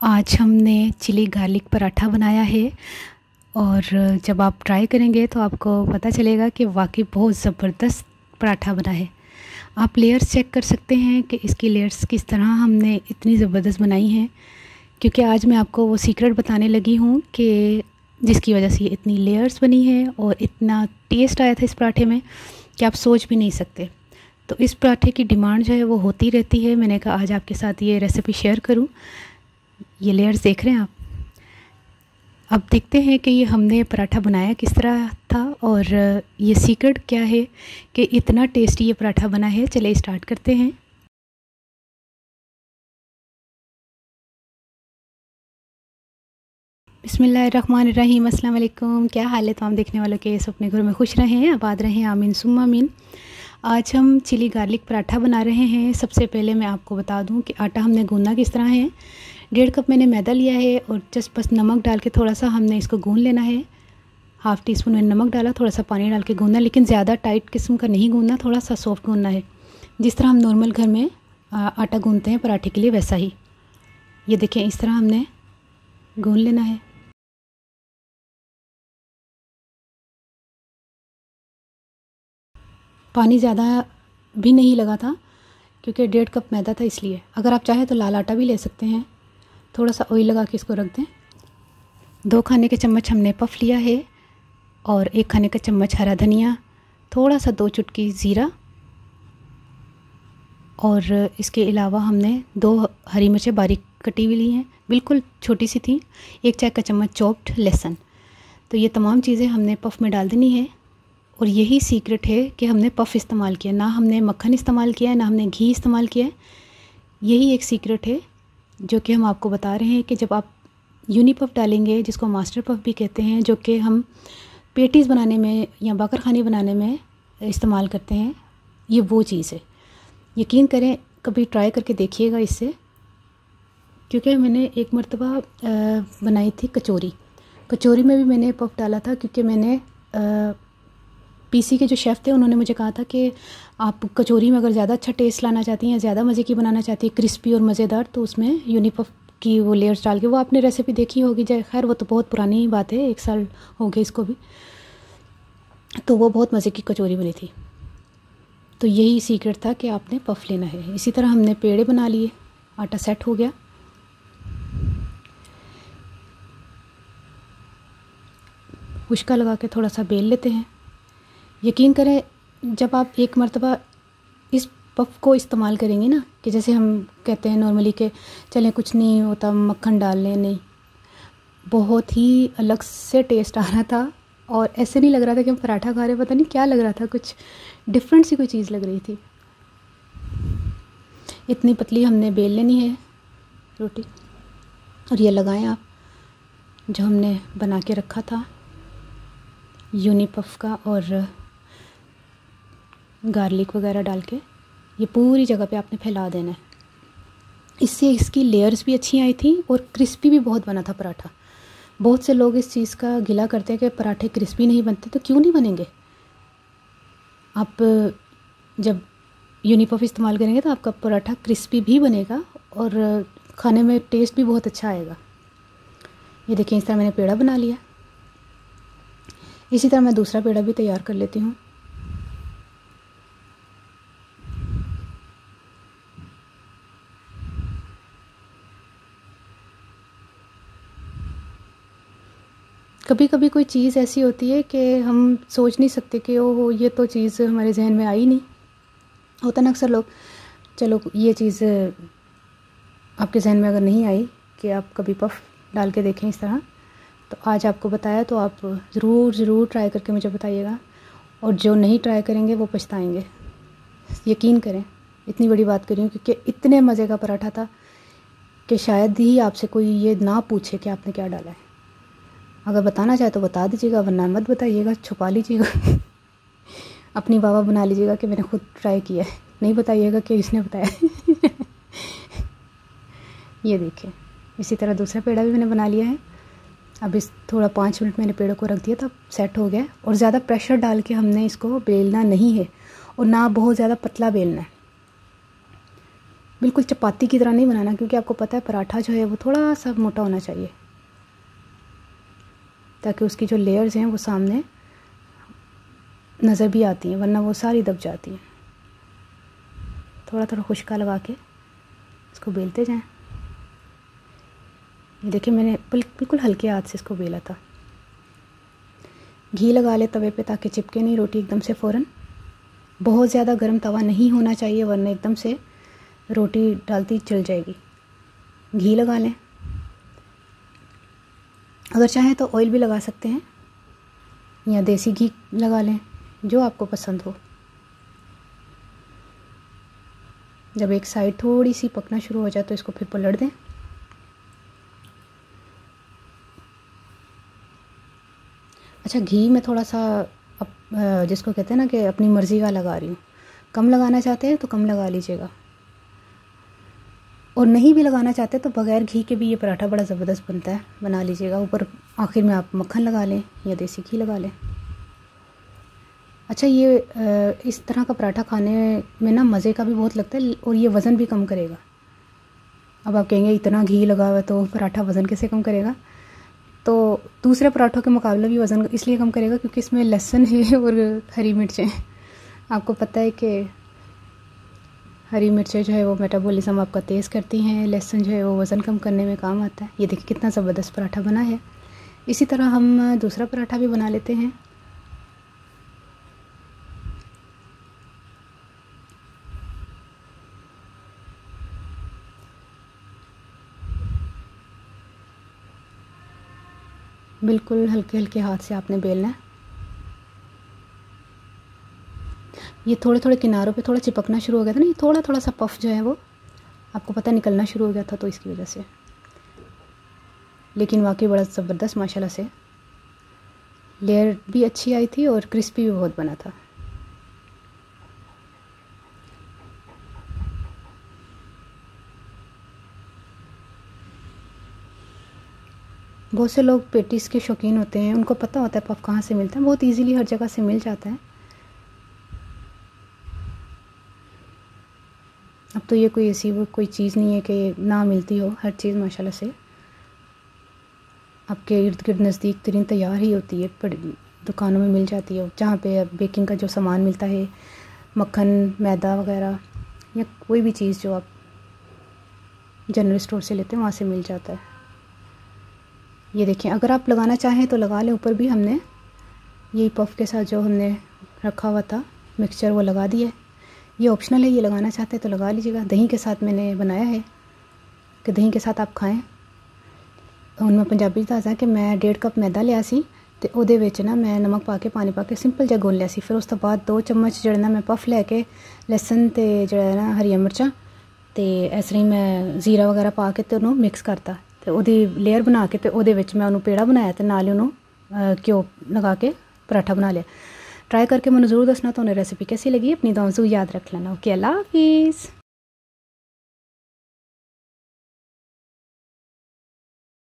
आज हमने chilli garlic paratha बनाया है और जब आप ट्राई करेंगे तो आपको पता चलेगा कि वाकई बहुत ज़बरदस्त पराठा बना है। आप लेयर्स चेक कर सकते हैं कि इसकी लेयर्स किस तरह हमने इतनी ज़बरदस्त बनाई हैं, क्योंकि आज मैं आपको वो सीक्रेट बताने लगी हूँ कि जिसकी वजह से ये इतनी लेयर्स बनी है और इतना टेस्ट आया था इस पराठे में कि आप सोच भी नहीं सकते। तो इस पराठे की डिमांड जो है वो होती रहती है। मैंने कहा आज आपके साथ ये रेसिपी शेयर करूँ। ये लेयर्स देख रहे हैं आप। अब देखते हैं कि ये हमने पराठा बनाया किस तरह था और ये सीक्रेट क्या है कि इतना टेस्टी ये पराठा बना है। चलिए स्टार्ट करते हैं। बिस्मिल्लाहिर्रहमानिर्रहीम। अस्सलाम वालेकुम। क्या हाल है तमाम देखने वालों के? सब अपने घर में खुश रहें, आबाद रहें, आमीन सुम्मा आमीन। आज हम चिली गार्लिक पराठा बना रहे हैं। सबसे पहले मैं आपको बता दूं कि आटा हमने गूंदना किस तरह है। 1.5 कप मैंने मैदा लिया है और जस्ट बस नमक डाल के थोड़ा सा हमने इसको गूंद लेना है। हाफ़ टी स्पून मैंने नमक डाला, थोड़ा सा पानी डाल के गूंदना, लेकिन ज़्यादा टाइट किस्म का नहीं गूंदना, थोड़ा सा सॉफ्ट गूंदना है, जिस तरह हम नॉर्मल घर में आटा गूंदते हैं पराठे के लिए, वैसा ही। ये देखें, इस तरह हमने गूंद लेना है। पानी ज़्यादा भी नहीं लगा था क्योंकि 1.5 कप मैदा था, इसलिए। अगर आप चाहें तो लाल आटा भी ले सकते हैं। थोड़ा सा ऑयल लगा के इसको रख दें। 2 खाने के चम्मच हमने पफ लिया है और 1 खाने का चम्मच हरा धनिया, थोड़ा सा 2 चुटकी ज़ीरा और इसके अलावा हमने 2 हरी मिर्चें बारीक कटी हुई ली हैं, बिल्कुल छोटी सी थी। 1 चाय का चम्मच चॉप्ड लहसुन। तो ये तमाम चीज़ें हमने पफ में डाल देनी है और यही सीक्रेट है कि हमने पफ इस्तेमाल किया, ना हमने मक्खन इस्तेमाल किया है, ना हमने घी इस्तेमाल किया है। यही एक सीक्रेट है जो कि हम आपको बता रहे हैं कि जब आप यूनी पफ डालेंगे, जिसको मास्टर पफ भी कहते हैं, जो कि हम पेटीज़ बनाने में या बाकरखानी बनाने में इस्तेमाल करते हैं, ये वो चीज़ है। यकीन करें, कभी ट्राई करके देखिएगा इससे। क्योंकि मैंने एक मरतबा बनाई थी कचौरी में भी मैंने पफ डाला था, क्योंकि मैंने पीसी के जो शेफ़ थे उन्होंने मुझे कहा था कि आप कचौरी में अगर ज़्यादा अच्छा टेस्ट लाना चाहती हैं, ज़्यादा मज़े की बनाना चाहती हैं, क्रिस्पी और मज़ेदार, तो उसमें यूनीपफ की वो लेयर्स डाल के, वो आपने रेसिपी देखी होगी, खैर वो तो बहुत पुरानी बात है, 1 साल हो गए इसको भी, तो वो बहुत मज़े की कचौरी बनी थी। तो यही सीक्रेट था कि आपने पफ लेना है। इसी तरह हमने पेड़े बना लिए, आटा सेट हो गया। उश्का लगा के थोड़ा सा बेल लेते हैं। यकीन करें, जब आप एक मरतबा इस पफ को इस्तेमाल करेंगे ना, कि जैसे हम कहते हैं नॉर्मली कि चलें कुछ नहीं होता मक्खन डाल लें, नहीं, बहुत ही अलग से टेस्ट आ रहा था और ऐसे नहीं लग रहा था कि हम पराठा खा रहे हैं, पता नहीं क्या लग रहा था, कुछ डिफरेंट सी कोई चीज़ लग रही थी। इतनी पतली हमने बेल लेनी है रोटी। और ये लगाएं आप जो हमने बना के रखा था यूनी पफ का और गार्लिक वगैरह डाल के, ये पूरी जगह पे आपने फैला देना है। इससे इसकी लेयर्स भी अच्छी आई थी और क्रिस्पी भी बहुत बना था पराठा। बहुत से लोग इस चीज़ का गिला करते हैं कि पराठे क्रिस्पी नहीं बनते, तो क्यों नहीं बनेंगे? आप जब यूनीपफ इस्तेमाल करेंगे तो आपका पराठा क्रिस्पी भी बनेगा और खाने में टेस्ट भी बहुत अच्छा आएगा। ये देखिए, इस तरह मैंने पेड़ा बना लिया। इसी तरह मैं दूसरा पेड़ा भी तैयार कर लेती हूँ। कभी कभी कोई चीज़ ऐसी होती है कि हम सोच नहीं सकते कि ओहो ये तो चीज़ हमारे जहन में आई नहीं। होता ना अक्सर लोग, चलो ये चीज़ आपके जहन में अगर नहीं आई कि आप कभी पफ डाल के देखें इस तरह, तो आज आपको बताया, तो आप ज़रूर ट्राई करके मुझे बताइएगा। और जो नहीं ट्राई करेंगे वो पछताएंगे, यकीन करें। इतनी बड़ी बात कर रही हूँ क्योंकि इतने मज़े का पराठा था कि शायद ही आपसे कोई ये ना पूछे कि आपने क्या डाला है। अगर बताना चाहे तो बता दीजिएगा, वरना मत बताइएगा, छुपा लीजिएगा अपनी वाह बना लीजिएगा कि मैंने खुद ट्राई किया है, नहीं बताइएगा कि इसने बताया ये देखिए, इसी तरह दूसरा पेड़ा भी मैंने बना लिया है। अब इस थोड़ा 5 मिनट मैंने पेड़ों को रख दिया था, सेट हो गया। और ज़्यादा प्रेशर डाल के हमने इसको बेलना नहीं है और ना बहुत ज़्यादा पतला बेलना है। बिल्कुल चपाती की तरह नहीं बनाना, क्योंकि आपको पता है पराठा जो है वो थोड़ा सा मोटा होना चाहिए, ताकि उसकी जो लेयर्स हैं वो सामने नज़र भी आती हैं, वरना वो सारी दब जाती हैं। थोड़ा थोड़ा खुशका लगा के इसको बेलते जाएं। ये देखिए मैंने बिल्कुल हल्के हाथ से इसको बेला था। घी लगा ले तवे पे ताकि चिपके नहीं रोटी एकदम से फ़ौरन। बहुत ज़्यादा गर्म तवा नहीं होना चाहिए, वरना एकदम से रोटी डालती जल जाएगी। घी लगा लें, अगर चाहें तो ऑयल भी लगा सकते हैं या देसी घी लगा लें, जो आपको पसंद हो। जब एक साइड थोड़ी सी पकना शुरू हो जाए तो इसको फिर पलट दें। अच्छा, घी में थोड़ा सा जिसको कहते हैं ना कि अपनी मर्ज़ी का लगा रही हूँ। कम लगाना चाहते हैं तो कम लगा लीजिएगा, और नहीं भी लगाना चाहते तो बग़ैर घी के भी ये पराठा बड़ा ज़बरदस्त बनता है, बना लीजिएगा। ऊपर आखिर में आप मक्खन लगा लें या देसी घी लगा लें। अच्छा, ये इस तरह का पराठा खाने में ना मज़े का भी बहुत लगता है, और ये वज़न भी कम करेगा। अब आप कहेंगे इतना घी लगा हुआ तो पराठा वज़न कैसे कम करेगा? तो दूसरे पराठों के मुकाबले भी वज़न इसलिए कम करेगा क्योंकि इसमें लहसुन है और हरी मिर्चें। आपको पता है कि हरी मिर्चें जो है वो मेटाबॉलिज्म आपका तेज़ करती हैं, लहसुन जो है वो वज़न कम करने में काम आता है। ये देखिए कितना ज़बरदस्त पराठा बना है। इसी तरह हम दूसरा पराठा भी बना लेते हैं। बिल्कुल हल्के हल्के हाथ से आपने बेलना है। ये थोड़े थोड़े किनारों पे थोड़ा चिपकना शुरू हो गया था ना, ये थोड़ा थोड़ा सा पफ जो है वो आपको पता निकलना शुरू हो गया था, तो इसकी वजह से। लेकिन वाकई बड़ा ज़बरदस्त माशाल्लाह से लेयर भी अच्छी आई थी और क्रिस्पी भी बहुत बना था। बहुत से लोग पेटीज़ के शौकीन होते हैं, उनको पता होता है पफ कहाँ से मिलता है, बहुत इजीली हर जगह से मिल जाता है। अब तो ये कोई ऐसी वो कोई चीज़ नहीं है कि ना मिलती हो, हर चीज़ माशाल्लाह से आपके इर्द गिर्द नज़दीक तरीन तैयार ही होती है, दुकानों में मिल जाती है। जहाँ पे बेकिंग का जो सामान मिलता है, मक्खन, मैदा वगैरह, या कोई भी चीज़ जो आप जनरल स्टोर से लेते हैं वहाँ से मिल जाता है। ये देखें, अगर आप लगाना चाहें तो लगा लें। ऊपर भी हमने यही पफ के साथ जो हमने रखा हुआ था मिक्सचर वो लगा दिया है। ये ऑप्शनल है, ये लगाना चाहते हैं तो लगा लीजिएगा। दही के साथ मैंने बनाया है कि दही के साथ आप खाएं। उनमें पंजाबी दसा कि मैं 1.5 कप मैदा लिया सी ते ओहदे विच ना मैं नमक पा के पानी पा के सिंपल जिहा गुन लिया सी। फिर उस तो बाद 2 चम्मच जिहड़ा ना मैं पफ लैके लहसुन ते जिहड़ा ना हरियां मिर्चां ते इस तरह मैं जीरा वगैरह पा के ते उहनूं मिक्स करता ते ओहदी लेयर बना के ते ओहदे विच मैं उहनूं पेड़ा बनाया ते नाल उहनूं घ्यो लगा के पराठा बना लिया। ट्राई करके मैनूं ज़रूर दसना तुहानूं रेसिपी कैसी लगी। अपनी दुआओं ज़रूर याद रख लेना। ओके, अल्लाह हाफिज़।